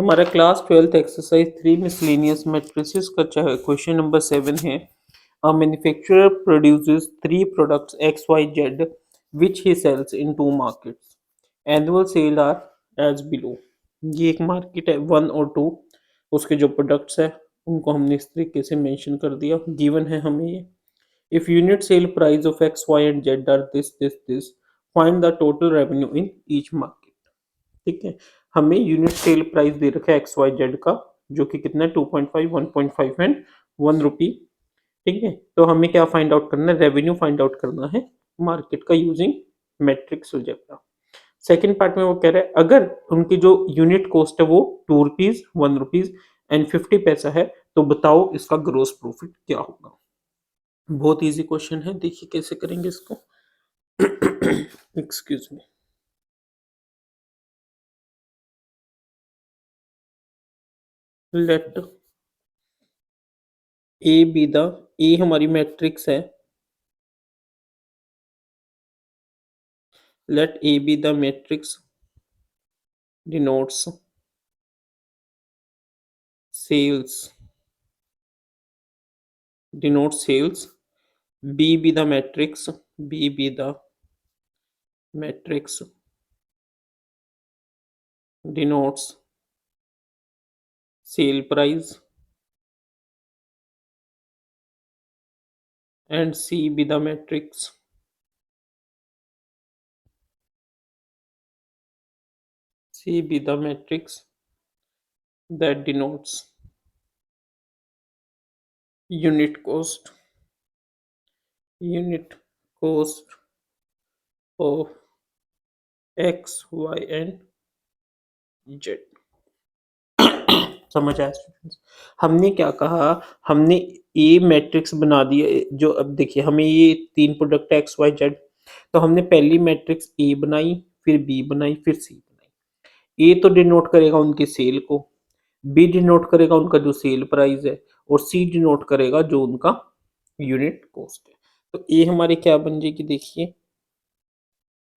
हमारा class 12th exercise 3 miscellaneous matrices का चाहे क्वेश्चन नंबर 7 है। A manufacturer produces 3 products X Y Z which he sells in 2 markets. Annual sale are as below. ये एक market है 1 और 2, उसके जो प्रोडक्ट्स है उनको हमने इस तरीके से मेंशन कर दिया। गिवन है हमें ये, if unit sale price of X Y and Z are this find the total revenue in each market. ठीक है, हमें यूनिट सेल प्राइस दे रखा है एक्स वाई जेड का, जो कि कितना है 2.5, 1.5 एंड 1 रुपी। ठीक है, तो हमें क्या फाइंड आउट करना है, रेवेन्यू फाइंड आउट करना है मार्केट का using matrix algebra. Second part में वो कह रहा है अगर उनकी जो यूनिट कॉस्ट है वो 2 रुपीज, 1 रुपीज एंड 50 पैसा है तो बताओ इसका ग्रोस प्रॉफिट क्या होगा। बहुत इजी क्वेश्चन है, देखिए कैसे करेंगे इसको। Excuse me. Let A be the, A हमारी मैट्रिक्स है, let A be the matrix denotes sales, B be the matrix, B be the matrix denotes sale price, and C be the matrix that denotes unit cost, unit cost of X, Y and Z। समझ आया students? हमने क्या कहा, हमने ए matrix बना दिया। जो अब देखिए हमें ये 3 प्रोडक्ट है एक्स वाई जेड, तो हमने पहली मैट्रिक्स ए बनाई, फिर बी बनाई, फिर सी बनाई। ए तो डिनोट करेगा उनकी सेल को, बी डिनोट करेगा उनका जो सेल प्राइस है, और सी डिनोट करेगा जो उनका यूनिट कॉस्ट है। तो ए हमारी क्या बन जाएगी, देखिए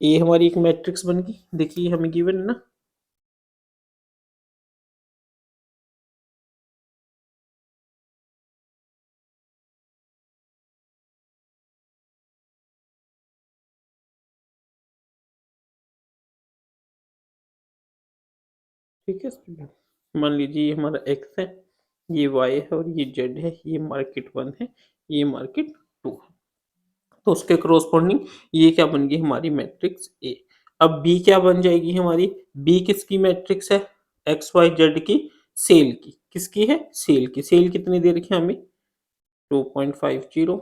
ए हमारी एक मैट्रिक्स बन गई। देखिए हमें गिवन है ना, ठीक है स्टूडेंट। मान लीजिए ये हमारा एक्स है, ये वाई है और ये जेड है, ये मार्केट 1 है, ये मार्केट 2 है। तो उसके करस्पॉन्डिंग ये क्या बन गई हमारी मैट्रिक्स ए। अब बी क्या बन जाएगी हमारी, बी किसकी मैट्रिक्स है, एक्स वाई जेड की सेल की। किसकी है, सेल की। सेल कितनी दे रखी है हमें, 2.50।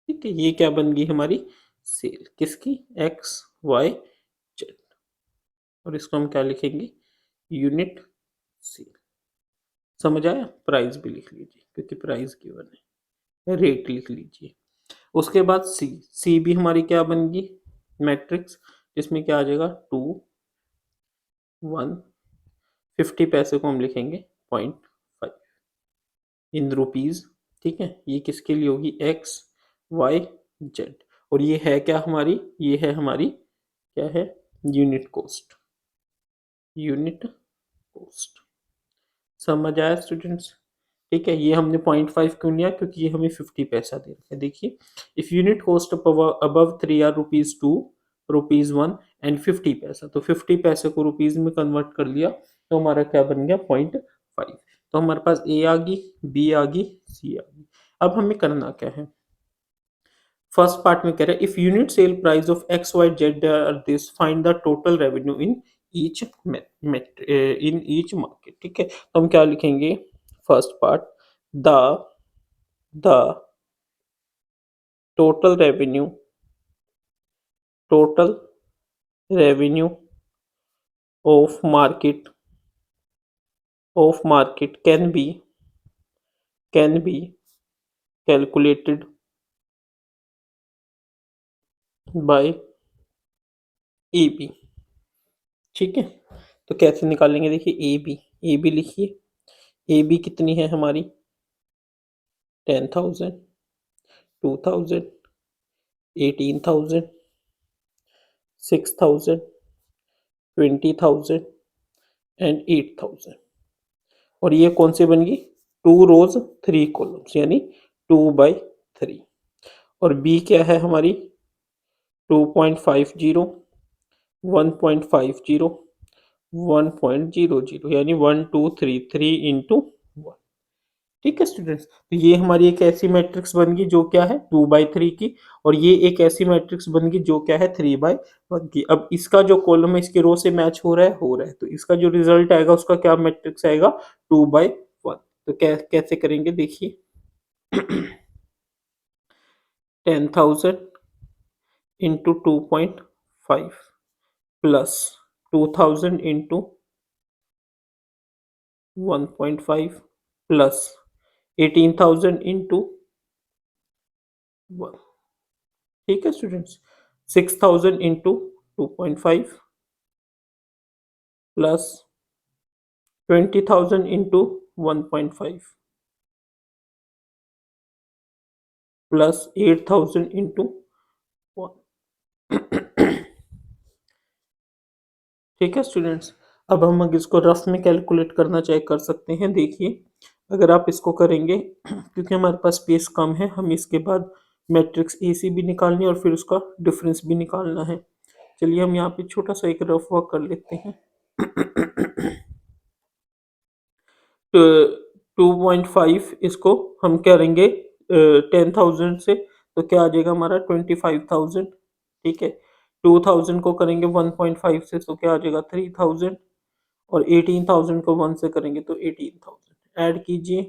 ठीक है, ये क्या बन गई हमारी सेल किसकी, एक्स वाई जेड। और इसको हम क्या लिखेंगे, यूनिट सेल। समझ आया, प्राइस भी लिख लीजिए क्योंकि प्राइस गिवन है, रेट लिख लीजिए। उसके बाद सी, सी भी हमारी क्या बनेगी मैट्रिक्स, जिसमें क्या आ जाएगा 2, 1, 50 पैसे को हम लिखेंगे 0.5 इन रुपीज। ठीक है, ये किसके लिए होगी, एक्स वाई जेड। और ये है क्या हमारी, ये है हमारी क्या है, यूनिट कॉस्ट, यूनिट कॉस्ट। समझ आया स्टूडेंट्स? ठीक है, ये हमने 0.5 क्यों लिया, क्योंकि ये हमें 50 पैसा दे रखा है। देखिए if unit cost above 3 are rupees 2, rupees 1 and 50 पैसा, तो 50 पैसे को रुपीज में कन्वर्ट कर लिया तो हमारा क्या बन गया 0.5। तो हमारे पास ए आ गई, बी आ गई, सी आ गई। अब हमें करना क्या है, फर्स्ट पार्ट में कह रहा है if unit sale price of X Y Z are this find the total revenue in each in each market. ठीक है, तो हम क्या लिखेंगे, first part, the the total revenue, total revenue of market can be calculated by A B. ठीक है, तो कैसे निकालेंगे, देखिए ए बी लिखिए। ए बी कितनी है हमारी, 10,000, 2,000, 18,000, 6,000, 20,000 एंड 8,000। और ये कौन सी बन गई? 2 रोज 3 कॉलम्स, यानी 2/3। और बी क्या है हमारी? 2.50, 1.50, 1.00, यानी 1 2 3 इंटू 1। ठीक है स्टूडेंट्स, तो ये हमारी एक ऐसी मैट्रिक्स बन गई जो क्या है 2/3 की, और ये एक ऐसी मैट्रिक्स बन गई जो क्या है 3/1 की। अब इसका जो कॉलम है इसके रो से मैच हो रहा है, तो इसका जो रिजल्ट आएगा उसका क्या मैट्रिक्स आएगा? 2/1। तो कैसे करेंगे देखिए। 10,000 into 2.5 plus 2,000 into 1.5 plus 18,000 into 1। ठीक है students, 6,000 into 2.5 plus 20,000 into 1.5 plus 8,000 into 1। ठीक है स्टूडेंट्स, अब हम अगर इसको रफ में कैलकुलेट करना चाहे कर सकते हैं। देखिए, अगर आप इसको करेंगे क्योंकि हमारे पास स्पेस कम है, हम इसके बाद मैट्रिक्स ए सी भी निकालनी है और फिर उसका डिफरेंस भी निकालना है। चलिए हम यहाँ पे छोटा सा एक रफ वर्क कर लेते हैं। 2.5 इसको हम करेंगे 10,000 से, तो क्या आ जाएगा हमारा 25,000। ठीक है, 2,000 को करेंगे 1.5 से तो क्या आ जाएगा 3,000, और 18,000 को 1 से करेंगे तो 18,000। ऐड कीजिए,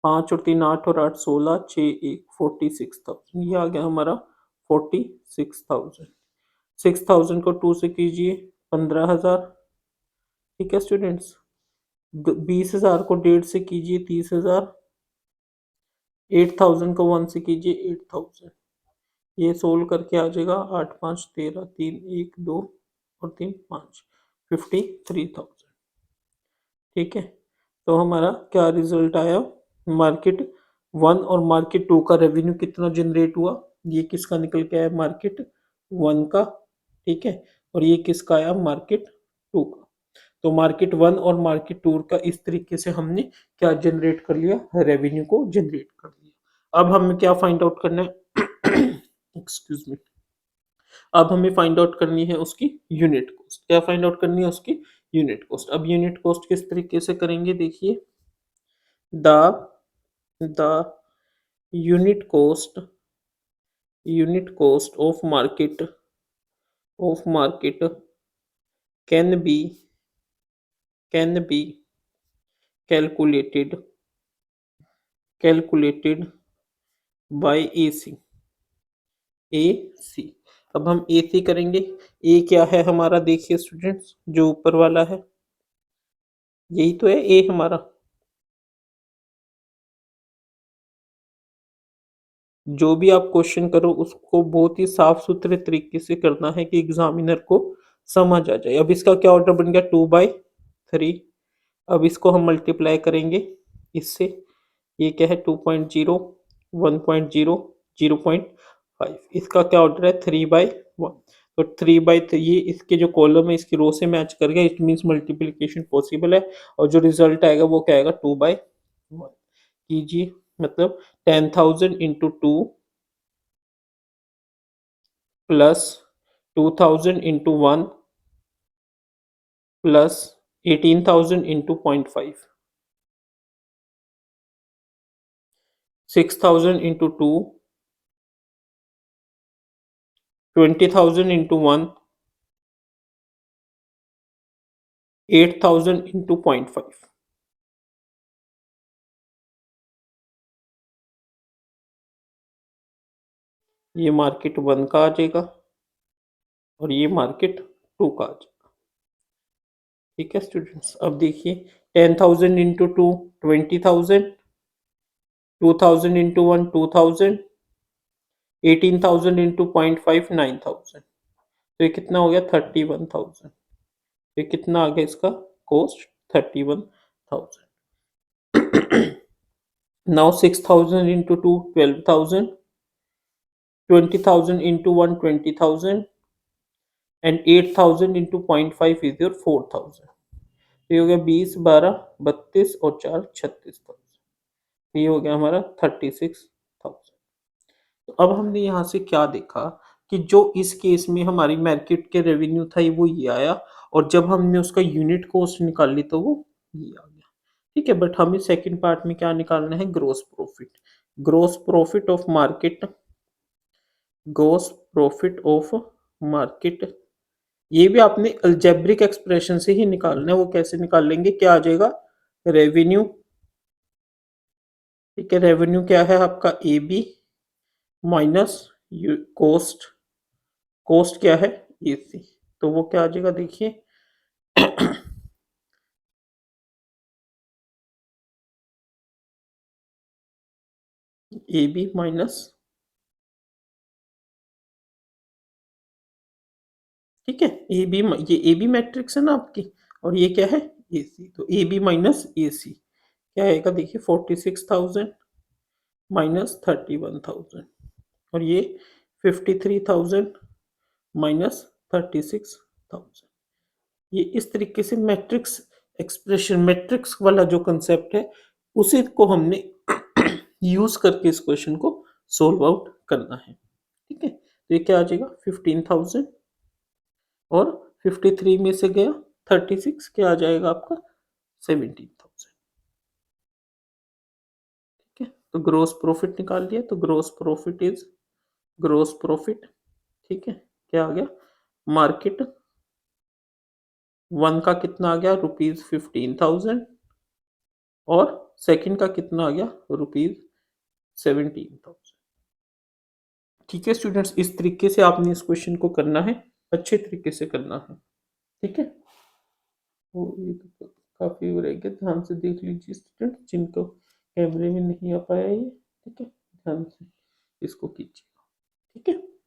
5 और 3 8 और 8 16, 6 1 46,000। ये आ गया हमारा 46,000। 6,000 को 2 से कीजिए 15,000। ठीक है स्टूडेंट्स, 20,000 को 1.5 से कीजिए 30,000। 8,000 को 1 से कीजिए 8,000। ये सोल्व करके आ जाएगा 8 5 13, 3 1 2 और 3 5, 53,000। ठीक है, तो हमारा क्या रिजल्ट आया? मार्केट 1 और मार्केट 2 का रेवेन्यू कितना जनरेट हुआ? ये किसका निकल के आया? मार्केट 1 का। ठीक है, और ये किसका आया? मार्केट 2 का। तो मार्केट 1 और मार्केट 2 का इस तरीके से हमने क्या जनरेट कर लिया? रेवेन्यू को जनरेट कर लिया। अब हमें क्या फाइंड आउट करना है? एक्सक्यूज मी, अब हमें फाइंड आउट करनी है उसकी यूनिट कॉस्ट। क्या फाइंड आउट करनी है? उसकी यूनिट कॉस्ट। अब यूनिट कॉस्ट किस तरीके से करेंगे देखिए। The the unit cost of market can be calculated by A C. अब हम ए सी करेंगे। ए क्या है हमारा? देखिए स्टूडेंट्स, जो ऊपर वाला है यही तो है ए हमारा। जो भी आप क्वेश्चन करो उसको बहुत ही साफ सुथरे तरीके से करना है कि एग्जामिनर को समझ आ जाए। अब इसका क्या ऑर्डर बन गया? 2/3। अब इसको हम मल्टीप्लाई करेंगे इससे। ये क्या है? 2.0, 1.0, 0.5। इसका क्या ऑर्डर है? 3/1। तो 3/3 ये इसके जो कॉलम है इसकी रो से मैच कर गया, इट मीन्स मल्टीप्लीकेशन पॉसिबल है। और जो रिजल्ट आएगा वो क्या आएगा? 2/1 कीजिए। मतलब 10,000 into 2 plus 2,000 into 1 plus 18,000 into 0.5, 6,000 into 2, 20,000 into 1, 8,000 into 0.5। ये मार्केट 1 का आ जाएगा और ये मार्केट 2 का आ जाएगा। ठीक है स्टूडेंट्स, अब देखिए 10,000 इंटू 2 20,000, 2,000 इंटू 1 2,000, 18,000 इंटू 0.5 9,000। तो ये कितना हो गया? 31,000। ये कितना आ गया इसका cost? 31,000। Now 6,000 into 2 12,000, 20,000 into 1 20,000, and 8000 into 0.5 is your 4000। तो ये हो गया 20, 12, 32 और 4 36,000। ये हो गया हमारा 36,000। तो अब हमने यहाँ से क्या देखा कि जो इस केस में हमारी मार्केट के रेवेन्यू था वो ये आया, और जब हमने उसका यूनिट कॉस्ट निकाली तो वो ये आ गया। ठीक है, बट हमें सेकंड पार्ट में क्या निकालना है, gross profit. Gross profit of market, gross profit of market, ये भी आपने अलजेब्रिक एक्सप्रेशन से ही निकालना है। वो कैसे निकाल लेंगे, क्या आ जाएगा, रेवेन्यू। ठीक है, रेवेन्यू क्या है आपका, A B minus cost, cost क्या है, ए सी। तो वो क्या आ जाएगा देखिए, ए बी माइनस, ठीक है, ए बी, ये ए बी मैट्रिक्स है ना आपकी, और ये क्या है, ए सी। तो ए बी माइनस ए सी क्या आएगा देखिए, 46,000 माइनस 31,000, और ये 53,000 माइनस 36,000। ये इस तरीके से मैट्रिक्स एक्सप्रेशन, मैट्रिक्स वाला जो कंसेप्ट है उसी को हमने यूज करके इस क्वेश्चन को सोल्व आउट करना है। ठीक है, तो ये क्या आ जाएगा, 15,000 और 53 में से गया 36, क्या आ जाएगा आपका, 17,000। ठीक है, तो ग्रोस प्रॉफिट निकाल लिया, तो gross profit is, gross profit, ठीक है, क्या आ गया, मार्केट वन का कितना आ गया, ₹15,000, और सेकंड का कितना आ गया, ₹17,000। ठीक है स्टूडेंट्स, इस तरीके से आपने इस क्वेश्चन को करना है, अच्छे तरीके से करना है। ठीक है, वो ये तो काफी हो रहेगा, ध्यान से देख लीजिए स्टूडेंट, जिनको कैमरे में नहीं आ पाया ये। ठीक है, ध्यान से इसको कीजिए। ठीक है।